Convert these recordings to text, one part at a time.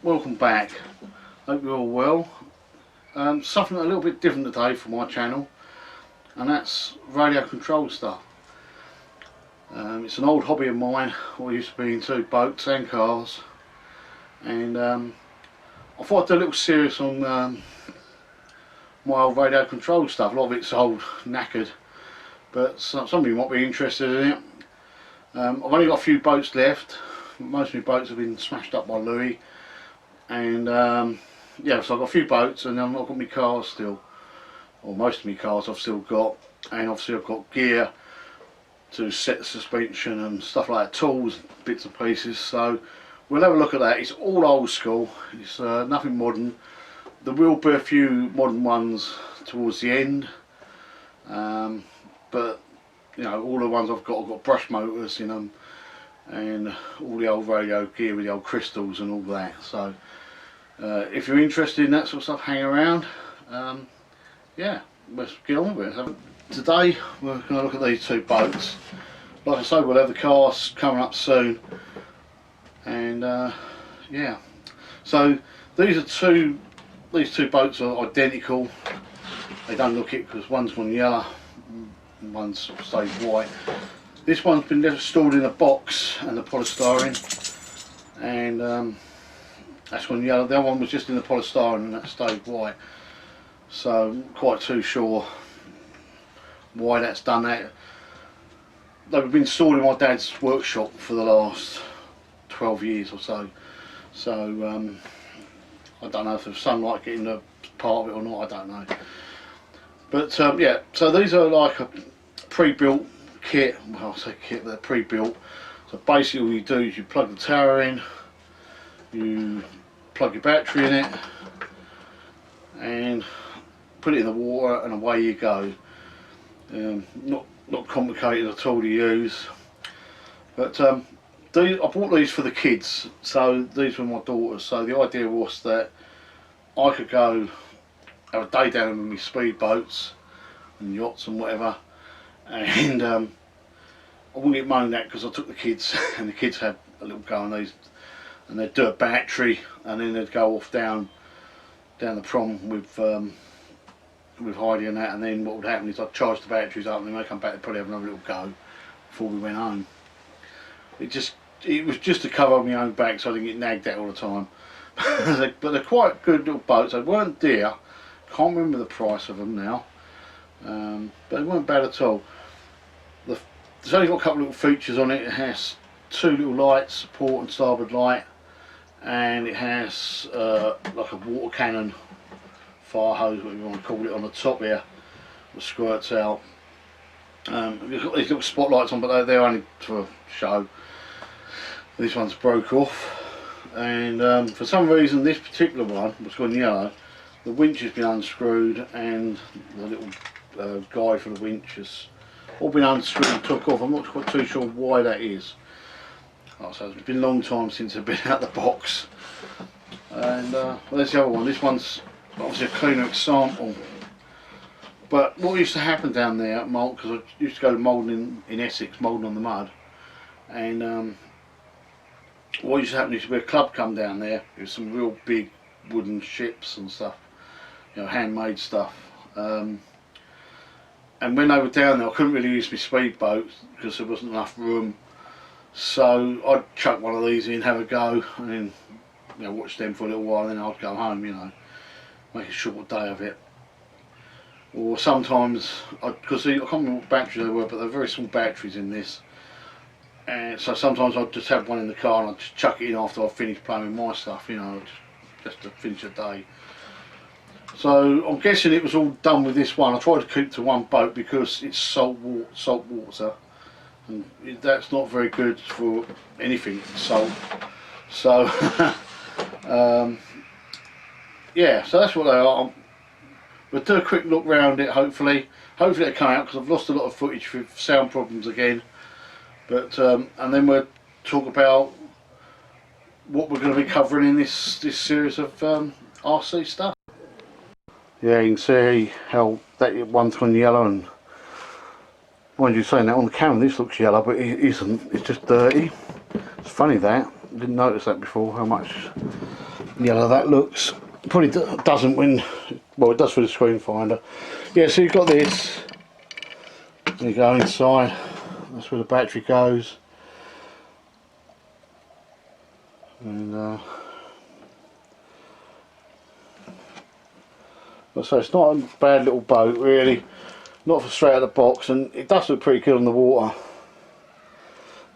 welcome back. Hope you're all well. Something a little bit different today for my channel, and that's radio control stuff. It's an old hobby of mine. I used to be into boats and cars, and I thought I'd do a little series on my old radio control stuff. A lot of it's old, knackered, but some of you might be interested in it. I've only got a few boats left. Most of my boats have been smashed up by Louis, and yeah, so I've got a few boats, and then I've got my cars still, or most of my cars I've still got, and obviously I've got gear to set the suspension and stuff like that, tools, bits and pieces. So we'll have a look at that. It's all old school, it's nothing modern. There will be a few modern ones towards the end, but you know, all the ones I've got brush motors in them, and all the old radio gear with the old crystals and all that. So if you're interested in that sort of stuff, hang around. Yeah, let's get on with it. Today we're going to look at these two boats. Like I say, we'll have the cars coming up soon, and yeah, so these two boats are identical. They don't look it because one's gone yellow, one's sort of stayed white. This one's been left stored in a box and the polystyrene, and that's gone yellow. The other one was just in the polystyrene and that stayed white. So I'm not quite too sure why that's done that. They've been stored in my dad's workshop for the last 12 years or so. So I don't know if there's sunlight getting a part of it or not, I don't know. But yeah, so these are like a pre-built kit. Well, I say kit, but they're pre-built. So basically all you do is you plug the tower in, you plug your battery in it, and put it in the water, and away you go. Not complicated at all to use. But I bought these for the kids. So these were my daughters. So the idea was that I could go have a day down with my speedboats and yachts and whatever, and I wouldn't get moaned at because I took the kids and the kids had a little go on these, and they'd do a battery and then they'd go off down the prom with Heidi and that, and then what would happen is I'd charge the batteries up and then they come back and probably have another little go before we went home. It was just to cover my own back so I didn't get nagged at all the time. But they're quite good little boats. They weren't dear. Can't remember the price of them now, but they weren't bad at all. There's only got a couple of little features on it. It has two little lights, port and starboard light, and it has like a water cannon, fire hose, whatever you want to call it, on the top here that squirts out. You've got these little spotlights on, but they're only for show. This one's broke off, and for some reason this particular one was gone yellow. The winch has been unscrewed, and the little guide for the winch has all been unscrewed and took off. I'm not quite too sure why that is. Oh, so it's been a long time since I've been out the box. And well, there's the other one. This one's obviously a cleaner example. But what used to happen down there at Mould, because I used to go moulding in Essex, moulding on the mud, and what used to happen used to be a club come down there with some real big wooden ships and stuff, you know, handmade stuff. And when they were down there, I couldn't really use my speedboat because there wasn't enough room. So I'd chuck one of these in, have a go, and then, you know, watch them for a little while, and then I'd go home, you know, make a short day of it. Or sometimes, because I can't remember what batteries they were, but they're very small batteries in this. And so sometimes I'd just have one in the car and I'd just chuck it in after I finished playing with my stuff, you know, just to finish the day. So I'm guessing it was all done with this one. I tried to keep to one boat because it's salt water, and that's not very good for anything, salt. So yeah, so that's what they are. We'll do a quick look round it, hopefully it'll come out, because I've lost a lot of footage with sound problems again. But and then we'll talk about what we're going to be covering in this series of RC stuff. Yeah, you can see how that one's gone yellow, and mind you saying that on the camera this looks yellow, but it isn't, it's just dirty. It's funny that, I didn't notice that before, how much yellow that looks. Probably doesn't when, well, it does for the screen finder. Yeah, so you've got this. There you go inside. That's where the battery goes. And so it's not a bad little boat really, not for straight out of the box, and it does look pretty good on the water.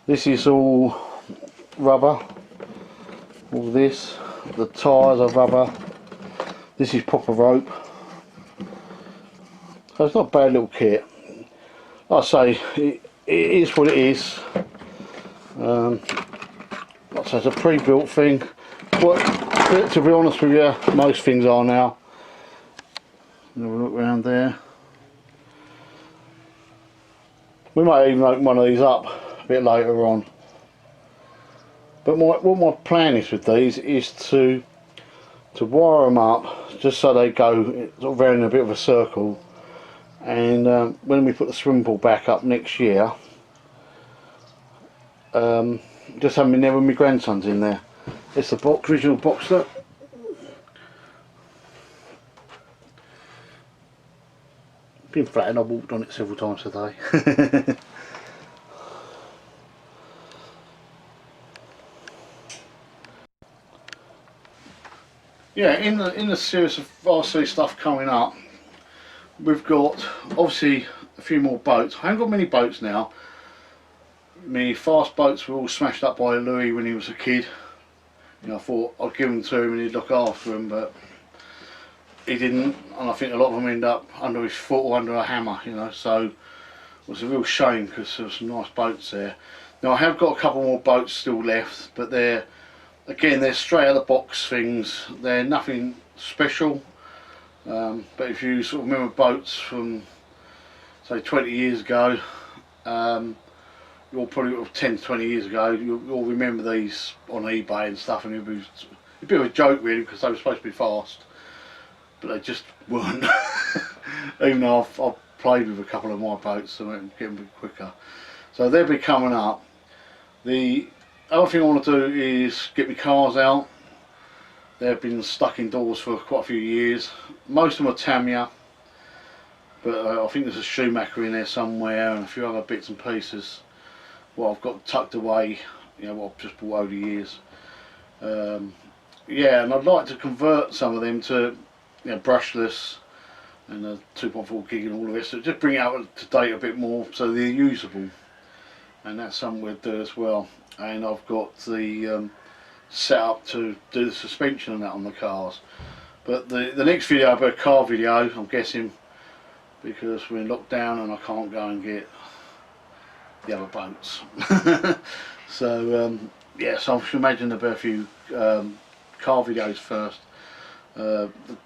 This is all rubber, all this, the tyres are rubber, this is proper rope, so it's not a bad little kit. Like I say, it is what it is. Like I say, it's a pre-built thing. But to be honest with you, most things are now. Have a look around there. We might even open one of these up a bit later on. But what my plan is with these is to wire them up just so they go sort of round in a bit of a circle. And when we put the swimming pool back up next year, just have me there with my grandsons in there. It's the box, original Boxster. Been flat and I walked on it several times today. Yeah, in the series of RC stuff coming up, we've got obviously a few more boats. I haven't got many boats now. My fast boats were all smashed up by Louis when he was a kid. You know, I thought I'd give them to him and he'd look after them, but he didn't, and I think a lot of them end up under his foot or under a hammer, you know, so it was a real shame because there were some nice boats there. Now I have got a couple more boats still left, but they're straight out of the box things. They're nothing special, but if you sort of remember boats from say 20 years ago, you'll probably 10 to 20 years ago, you'll remember these on eBay and stuff, and it was a bit of a joke really because they were supposed to be fast, but they just weren't. Even though I've played with a couple of my boats, so I'm getting a bit quicker. So they'll be coming up. The other thing I want to do is get my cars out. They've been stuck indoors for quite a few years. Most of them are Tamiya, but I think there's a Schumacher in there somewhere and a few other bits and pieces. What I've got tucked away, you know, what I've just bought over the years. Yeah, and I'd like to convert some of them to, you know, brushless and a 2.4 gig and all of this. So just bring it out to date a bit more so they're usable. And that's something we'll do as well. And I've got the set up to do the suspension and that on the cars. But the next video will be a car video, I'm guessing, because we're in lockdown and I can't go and get the other boats. So yeah, so I should imagine there'll be a few car videos first.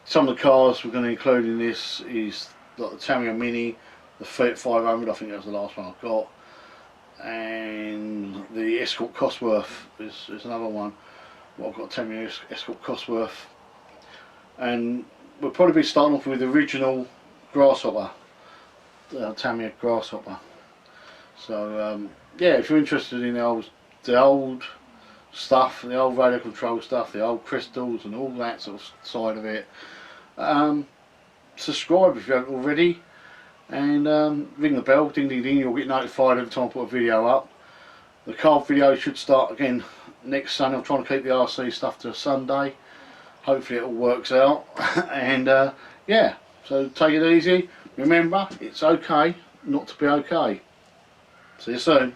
Some of the cars we're going to include in this is like the Tamiya Mini, the Fiat 500, I think that was the last one I've got, and the Escort Cosworth is another one. Well, I've got Tamiya Escort Cosworth, and we'll probably be starting off with the original Grasshopper, Tamiya Grasshopper. So yeah, if you're interested in the old stuff, the old radio control stuff, the old crystals and all that sort of side of it, subscribe if you haven't already, and ring the bell, ding ding ding, you'll get notified every time I put a video up. The car video should start again next Sunday. I'm trying to keep the RC stuff to a Sunday. Hopefully it all works out. And yeah, so take it easy. Remember, it's okay not to be okay. See you soon.